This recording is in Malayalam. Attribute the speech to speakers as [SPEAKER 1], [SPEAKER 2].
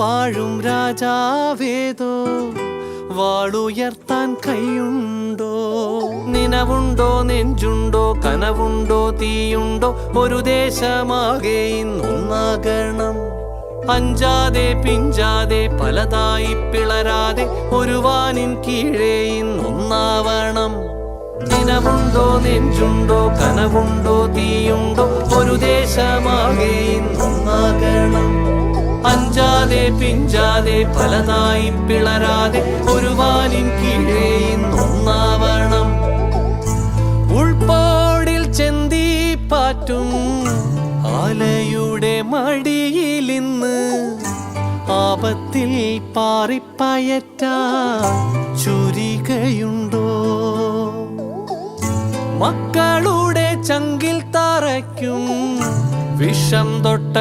[SPEAKER 1] വാഴും രാജാവേതോ വാളുയർത്താൻ കൈയുണ്ടോ? നിനവുണ്ടോ, നെഞ്ചുണ്ടോ, കനവുണ്ടോ, തീയുണ്ടോ? ഒരു ദേശമാകെ ഇന്നൊന്നാകണം. അഞ്ചാതെ പിഞ്ചാതെ പലതായി പിളരാതെ ഒരു വാനിൻ കീഴേ ഇന്നൊന്നാവണം. നിനവുണ്ടോ, നെഞ്ചുണ്ടോ, കനവുണ്ടോ, തീയുണ്ടോ? ഒരു ദേശമാകെ ഇന്നൊന്നാകണം. അഞ്ചാതെ പിഞ്ചാതെ പലതായി പിളരാതെ ഒരു വാനിൻ കീഴേ ഇന്നൊന്നാവണം. ഉൾപ്പാടിൽ ചെന്തിപ്പാറ്റും ആലയുടെ മടിയിലിന്ന് ആപത്തിൽ പാറിപ്പയറ്റാൻ ചുരികയുണ്ടോ? മക്കളുടെ ചങ്കിൽ തറയ്ക്കും വിഷം തൊട്ട